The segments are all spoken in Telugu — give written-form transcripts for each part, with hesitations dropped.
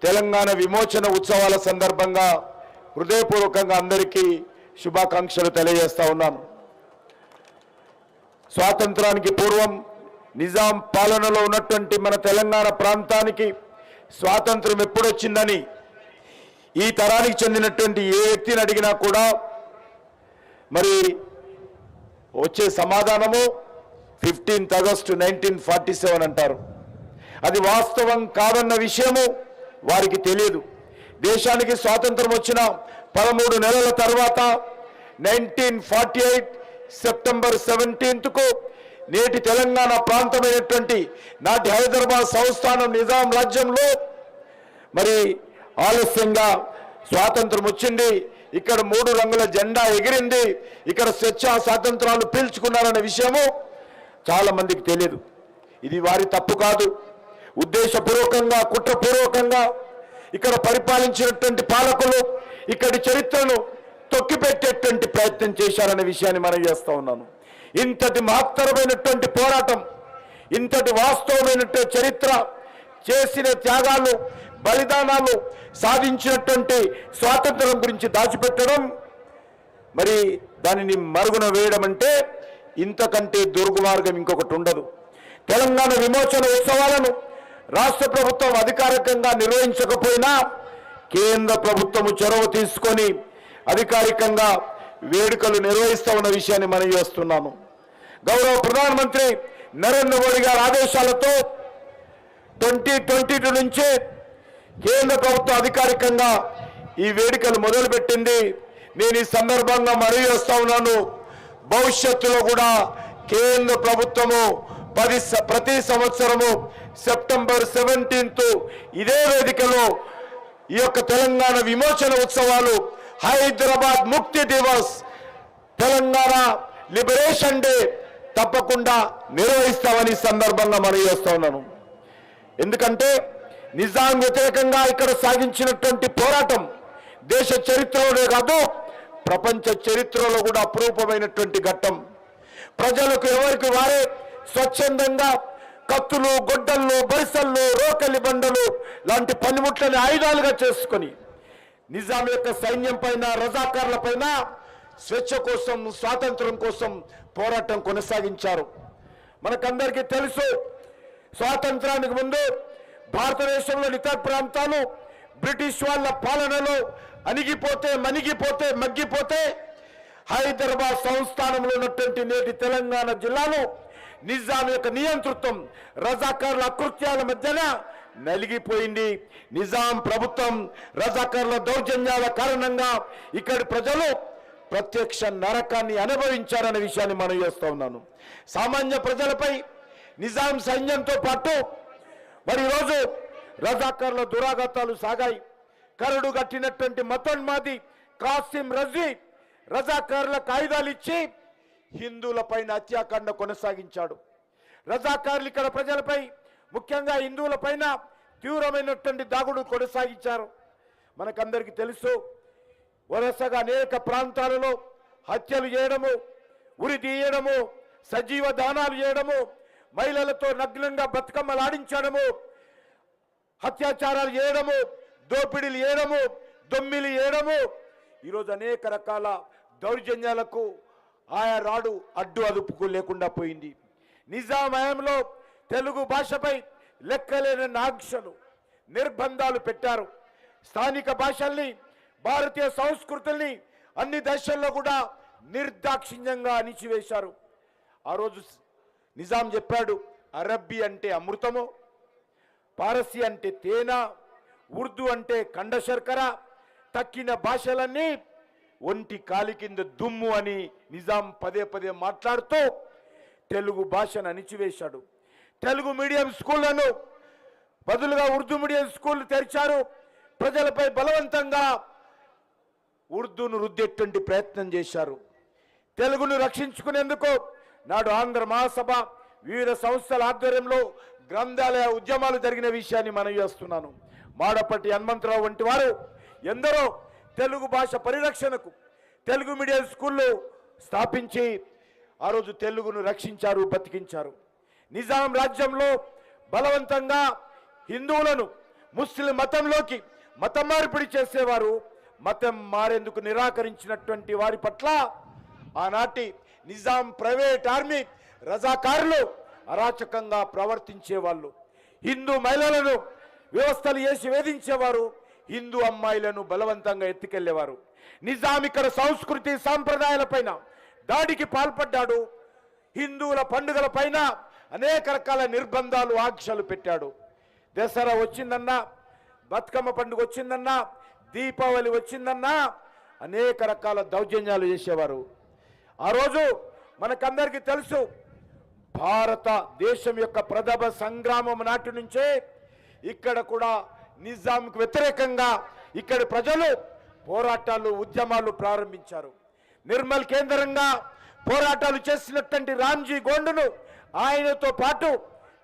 తెలంగాణ విమోచన ఉత్సవాల సందర్భంగా హృదయపూర్వకంగా అందరికీ శుభాకాంక్షలు తెలియజేస్తా ఉన్నాను. స్వాతంత్రానికి పూర్వం నిజాం పాలనలో ఉన్నటువంటి మన తెలంగాణ ప్రాంతానికి స్వాతంత్రం ఎప్పుడొచ్చిందని ఈ తరానికి చెందినటువంటి ఏ వ్యక్తిని అడిగినా కూడా మరి వచ్చే సమాధానము 15th August 1947 అంటారు. అది వాస్తవం కాదన్న విషయము వారికి తెలియదు. దేశానికి స్వాతంత్రం వచ్చిన 13 నెలల తర్వాత 1948 సెప్టెంబర్ 17కు నేటి తెలంగాణ ప్రాంతమైనటువంటి నాటి హైదరాబాద్ సంస్థానం నిజాం రాజ్యంలో మరి ఆలస్యంగా స్వాతంత్రం వచ్చింది. ఇక్కడ 3 రంగుల జెండా ఎగిరింది. ఇక్కడ స్వేచ్ఛా స్వాతంత్రాలు పీల్చుకున్నారనే విషయము చాలా మందికి తెలియదు. ఇది వారి తప్పు కాదు. ఉద్దేశపూర్వకంగా కుట్రపూర్వకంగా ఇక్కడ పరిపాలించినటువంటి పాలకులు ఇక్కడి చరిత్రను తొక్కిపెట్టేటువంటి ప్రయత్నం చేశారనే విషయాన్ని మనం చేస్తూ ఉన్నాను. ఇంతటి మహత్తరమైనటువంటి పోరాటం, ఇంతటి వాస్తవమైనటువంటి చరిత్ర, చేసిన త్యాగాలు, బలిదానాలు, సాధించినటువంటి స్వాతంత్రం గురించి దాచిపెట్టడం, మరి దానిని మరుగున వేయడం అంటే ఇంతకంటే దుర్మార్గం ఇంకొకటి ఉండదు. తెలంగాణ విమోచన ఉత్సవాలను రాష్ట్ర ప్రభుత్వం అధికారికంగా నిర్వహించకపోయినా కేంద్ర ప్రభుత్వము చొరవ తీసుకొని అధికారికంగా వేడుకలు నిర్వహిస్తూ ఉన్న విషయాన్ని మనం చేస్తున్నాము. గౌరవ ప్రధానమంత్రి నరేంద్ర మోడీ గారి ఆదేశాలతో 2022 నుంచి కేంద్ర ప్రభుత్వం అధికారికంగా ఈ వేడుకలు మొదలుపెట్టింది. నేను ఈ సందర్భంగా మనవి చేస్తా ఉన్నాను, భవిష్యత్తులో కూడా కేంద్ర ప్రభుత్వము ప్రతి సంవత్సరము సెప్టెంబర్ 17th ఇదే వేదికలో ఈ యొక్క తెలంగాణ విమోచన ఉత్సవాలు, హైదరాబాద్ ముక్తి దివస్, తెలంగాణ లిబరేషన్ డే తప్పకుండా నిర్వహిస్తామని సందర్భంగా మనవి చేస్తా ఉన్నాను. ఎందుకంటే నిజాం వ్యతిరేకంగా ఇక్కడ సాగించినటువంటి పోరాటం దేశ చరిత్రలోనే కాదు ప్రపంచ చరిత్రలో కూడా అపురూపమైనటువంటి ఘట్టం. ప్రజలకు ఎవరికి వారే స్వచ్ఛందంగా కత్తులు, గొడ్డళ్ళు, బరిసళ్ళు, రోకలి బండలు లాంటి పనిముట్లని ఆయుధాలుగా చేసుకొని నిజాం యొక్క సైన్యం పైన, రజాకార్ల పైన స్వేచ్ఛ కోసం, స్వాతంత్రం కోసం పోరాటం కొనసాగించారు. మనకందరికీ తెలుసు, స్వాతంత్రానికి ముందు భారతదేశంలోని ఇతర ప్రాంతాలు బ్రిటిష్ వాళ్ళ పాలనలో అణిగిపోతే, మగ్గిపోతే హైదరాబాద్ సంస్థానంలో ఉన్నటువంటి నేటి తెలంగాణ జిల్లాలో నిజాం యొక్క నియంతృత్వం, రజాకార్ల అకృత్యాల మధ్యన నలిగిపోయింది. నిజాం ప్రభుత్వం రజాకార్ల దౌర్జన్యాల కారణంగా ఇక్కడి ప్రజలు ప్రత్యక్ష నరకాన్ని అనుభవించారనే విషయాన్ని మనం చేస్తూ ఉన్నాను. సామాన్య ప్రజలపై నిజాం సైన్యంతో పాటు మరి ఈరోజు రజాకార్ల దురాఘాతాలు సాగాయి. కరడు కట్టినటువంటి మతోన్మాది కాసిం రజీ రజాకార్లకు ఆయుధాలు ఇచ్చి హిందువులపైన హత్యాకాండ కొనసాగించాడు. రజాకార్లు ఇక్కడ ప్రజలపై, ముఖ్యంగా హిందువులపైన తీవ్రమైనటువంటి దాగుడు కొనసాగించారు. మనకందరికీ తెలుసు, వరుసగా అనేక ప్రాంతాలలో హత్యలు చేయడము, ఉరి తీయడము, సజీవ దానాలు చేయడము, మహిళలతో నగ్నంగా బతుకమ్మలు ఆడించడము, అత్యాచారాలు చేయడము, దోపిడీలు చేయడము, దొమ్మిలు చేయడము, ఈరోజు అనేక రకాల దౌర్జన్యాలకు ఆయా రాడు అడ్డు అదుపుకు లేకుండా పోయింది. నిజాం హయాంలో తెలుగు భాషపై లెక్కలేని ఆంక్షలు, నిర్బంధాలు పెట్టారు. స్థానిక భాషల్ని, భారతీయ సంస్కృతుల్ని అన్ని దశల్లో కూడా నిర్దాక్షిణ్యంగా అణిచివేశారు. ఆ రోజు నిజాం చెప్పాడు, అరబ్బీ అంటే అమృతము, పారసీ అంటే తేనె, ఉర్దూ అంటే కండ శర్కర, తక్కిన భాషలన్నీ ఒంటి కాలి కింద దుమ్ము అని నిజాం పదే మాట్లాడుతూ తెలుగు భాషను అణిచివేశాడు. తెలుగు మీడియం స్కూళ్లను బదులుగా ఉర్దూ మీడియం స్కూళ్లు తెరిచారు. ప్రజలపై బలవంతంగా ఉర్దూను రుద్దేటువంటి ప్రయత్నం చేశారు. తెలుగును రక్షించుకునేందుకు నాడు ఆంధ్ర మహాసభ వివిధ సంస్థల ఆధ్వర్యంలో గ్రంథాలయ ఉద్యమాలు జరిగిన విషయాన్ని మనం చేస్తున్నాను. మాడపట్టి హనుమంతరావు వంటి వారు ఎందరో తెలుగు భాష పరిరక్షణకు తెలుగు మీడియం స్కూళ్ళు స్థాపించి ఆ రోజు తెలుగును రక్షించారు, బతికించారు. నిజాం రాజ్యంలో బలవంతంగా హిందువులను ముస్లిం మతంలోకి మత మార్పిడి చేసేవారు, మతం మారేందుకు నిరాకరించినటువంటి వారి పట్ల ఆనాటి నిజాం ప్రైవేట్ ఆర్మీ రజాకారులు అరాచకంగా ప్రవర్తించేవాళ్ళు. హిందూ మహిళలను వ్యవస్థలు చేసి వేధించేవారు, హిందూ అమ్మాయిలను బలవంతంగా ఎత్తుకెళ్లేవారు. నిజాం ఇక్కడ సంస్కృతి సాంప్రదాయాలపైన దాడికి పాల్పడ్డాడు. హిందువుల పండుగల పైన అనేక రకాల నిర్బంధాలు ఆంక్షలు పెట్టాడు. దసరా వచ్చిందన్నా, బతుకమ్మ పండుగ వచ్చిందన్నా, దీపావళి వచ్చిందన్నా అనేక రకాల దౌర్జన్యాలు చేసేవారు. ఆ రోజు మనకందరికీ తెలుసు, భారతదేశం యొక్క ప్రథమ సంగ్రామం నాటి నుంచే ఇక్కడ కూడా నిజాంకు వ్యతిరేకంగా ఇక్కడి ప్రజలు పోరాటాలు ఉద్యమాలు ప్రారంభించారు. నిర్మల్ కేంద్రంగా పోరాటాలు చేసినటువంటి రామ్జీ గోండును ఆయనతో పాటు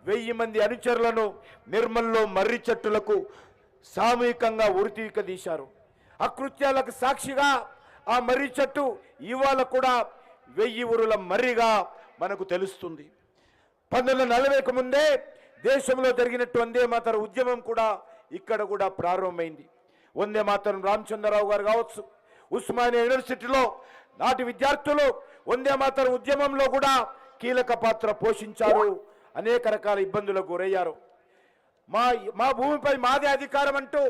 1000 మంది అనుచరులను నిర్మల్లో మర్రి చెట్టులకు సామూహికంగా ఉరితీయదీశారు. అకృత్యాలకు సాక్షిగా ఆ మర్రి చెట్టు ఇవాళ కూడా 1000 ఉరుల మర్రిగా మనకు తెలుస్తుంది. 1940కు ముందే దేశంలో జరిగినట్టు వందే మాతరం ఉద్యమం కూడా ఇక్కడ కూడా ప్రారంభమైంది. వందే మాతరం రామచంద్రరావు గారు కావచ్చు, ఉస్మానియా యూనివర్సిటీలో నాటి విద్యార్థులు వందే మాతరం ఉద్యమంలో కూడా కీలక పాత్ర పోషించారు. అనేక రకాల ఇబ్బందులకు గురయ్యారు. మా భూమిపై మాదే అధికారం అంటూ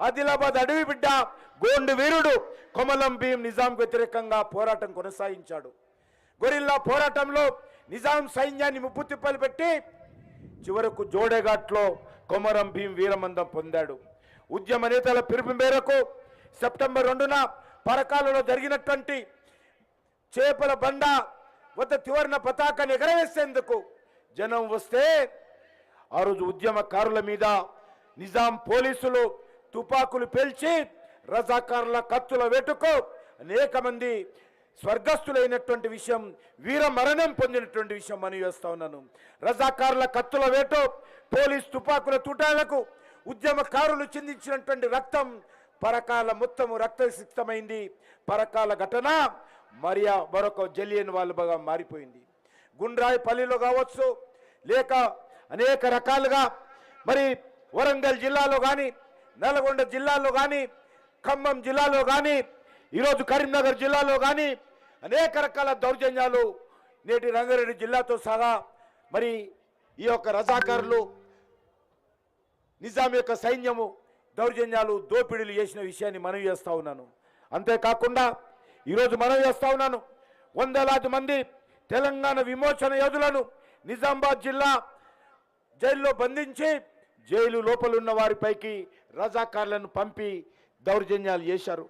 ఆదిలాబాద్ అడవి బిడ్డ గోండు వీరుడు కొమలం భీం నిజాంకు వ్యతిరేకంగా పోరాటం కొనసాగించాడు. గొరిల్లా పోరాటంలో నిజాం సైన్యాన్ని ముప్పు తిప్పలు పెట్టి చివరకు జోడేఘాట్లో కొమరం భీం వీరమందం పొందాడు. ఉద్యమ నేతల పిలుపు మేరకు సెప్టెంబర్ 2న పరకాలలో జరిగినటువంటి చేపల బండ వద్ద త్రివర్ణ పతాకాన్ని ఎగరవేసేందుకు జనం వస్తే ఆ రోజు ఉద్యమకారుల మీద నిజాం పోలీసులు తుపాకులు పేల్చి రజాకారుల కత్తుల వేటుకు అనేక మంది స్వర్గస్థులైనటువంటి విషయం, వీర మరణం పొందినటువంటి విషయం మనం చేస్తా ఉన్నాను. రజాకారుల కత్తుల వేటు, పోలీస్ తుపాకుల తూటాలకు ఉద్యమకారులు చిందించినటువంటి రక్తం పరకాల మొత్తము రక్తసిక్తమైంది. పరకాల ఘటన మరొక జలియన్ వాల్బాగా మారిపోయింది. గుండ్రాయిపల్లిలో కావచ్చు, లేక అనేక రకాలుగా మరి వరంగల్ జిల్లాలో కానీ, నల్గొండ జిల్లాలో కానీ, ఖమ్మం జిల్లాలో కానీ, ఈరోజు కరీంనగర్ జిల్లాలో కానీ అనేక రకాల దౌర్జన్యాలు నేటి రంగారెడ్డి జిల్లాతో సహా మరి ఈ యొక్క రజాకారులు నిజాం యొక్క సైన్యము దౌర్జన్యాలు దోపిడీలు చేసిన విషయాన్ని మనం చేస్తా ఉన్నాను. అంతేకాకుండా ఈరోజు మనం చేస్తా ఉన్నాను, వందలాది మంది తెలంగాణ విమోచన యోధులను నిజామాబాద్ జిల్లా జైల్లో బంధించి జైలు లోపలున్న వారిపైకి రజాకారులను పంపి దౌర్జన్యాలు చేశారు.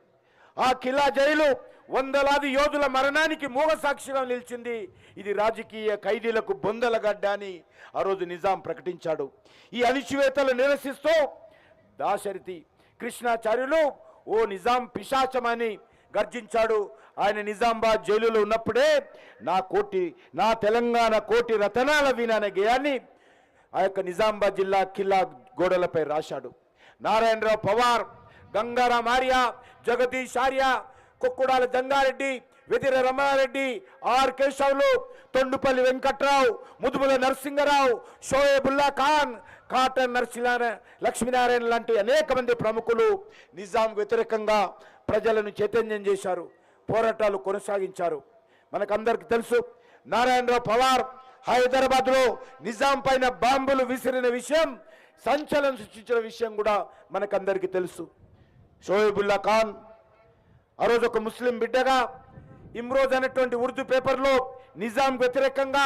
ఆ కిలా జైలు వందలాది యోధుల మరణానికి మూగ సాక్షిగా నిలిచింది. ఇది రాజకీయ ఖైదీలకు బొందలగడ్డ అని ఆ రోజు నిజాం ప్రకటించాడు. ఈ అణిచివేతలు నిరసిస్తూ దాశరథి కృష్ణాచార్యులు ఓ నిజాం పిశాచమని గర్జించాడు. ఆయన నిజామాబాద్ జైలులో ఉన్నప్పుడే నా తెలంగాణ కోటి రతనాల వీణ గేయాన్ని ఆ యొక్క నిజామాబాద్ జిల్లా కిల్లా గోడలపై రాశాడు. నారాయణరావు పవార్, గంగారాం ఆర్య, జగదీష్ ఆర్య, కొక్కుడాల జంగారెడ్డి, వెదిర రమణారెడ్డి, ఆర్ కేశవులు, తొండుపల్లి వెంకట్రావు, ముదుముల నరసింగరావు, షోయబుల్లా ఖాన్, కాటన్ లక్ష్మీనారాయణ లాంటి అనేక మంది ప్రముఖులు నిజాం వ్యతిరేకంగా ప్రజలను చైతన్యం చేశారు, పోరాటాలు కొనసాగించారు. మనకందరికి తెలుసు, నారాయణరావు పవార్ హైదరాబాద్లో నిజాం పైన బాంబులు విసిరిన విషయం, సంచలనం సృష్టించిన విషయం కూడా మనకందరికీ తెలుసు. షోయబుల్లా ఖాన్ ఆ రోజు ఒక ముస్లిం బిడ్డగా ఇమ్రోజ్ అనేటువంటి ఉర్దూ పేపర్లో నిజాం వ్యతిరేకంగా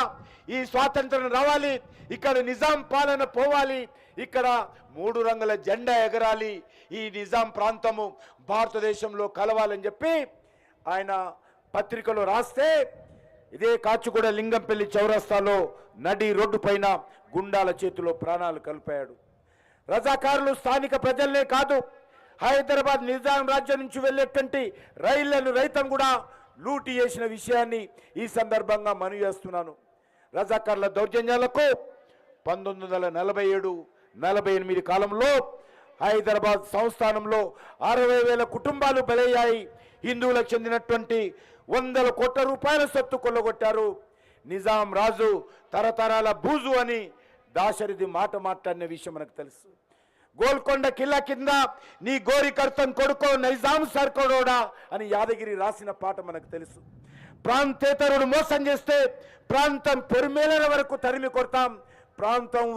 ఈ స్వాతంత్రం రావాలి, ఇక్కడ నిజాం పాలన పోవాలి, ఇక్కడ 3 రంగుల జెండా ఎగరాలి, ఈ నిజాం ప్రాంతము భారతదేశంలో కలవాలని చెప్పి ఆయన పత్రికలో రాస్తే ఇదే కాచిగూడ లింగంపల్లి చౌరస్తాలో నడి రోడ్డు పైన గుండాల చేతిలో ప్రాణాలు కలిపాడు. రజాకారులు స్థానిక ప్రజలనే కాదు, హైదరాబాద్ నిజాం రాజ్యం నుంచి వెళ్ళేటువంటి రైళ్లను రైతం కూడా లూటీ చేసిన విషయాన్ని ఈ సందర్భంగా మనవి చేస్తున్నాను. రజాకారుల దౌర్జన్యాలకు 1947-48 కాలంలో హైదరాబాద్ సంస్థానంలో 60,000 కుటుంబాలు బలయ్యాయి. హిందువులకు చెందినటువంటి 100 కోట్ల రూపాయల సొత్తు కొల్లగొట్టారు. నిజాం రాజు తరతరాల బూజు అని దాశరథి మాట మాట్లాడిన విషయం మనకు తెలుసు. గోల్కొండ కిల్లా కింద నీ గోరి కర్తం కొడుకో నైజాం సర్కోడోడా అని యాదగిరి రాసిన పాట మనకు తెలుసు. ప్రాంతేతరుడు మోసం చేస్తే ప్రాంతం పొరిమేలల వరకు తరిమి కొడతాం, ప్రాంతం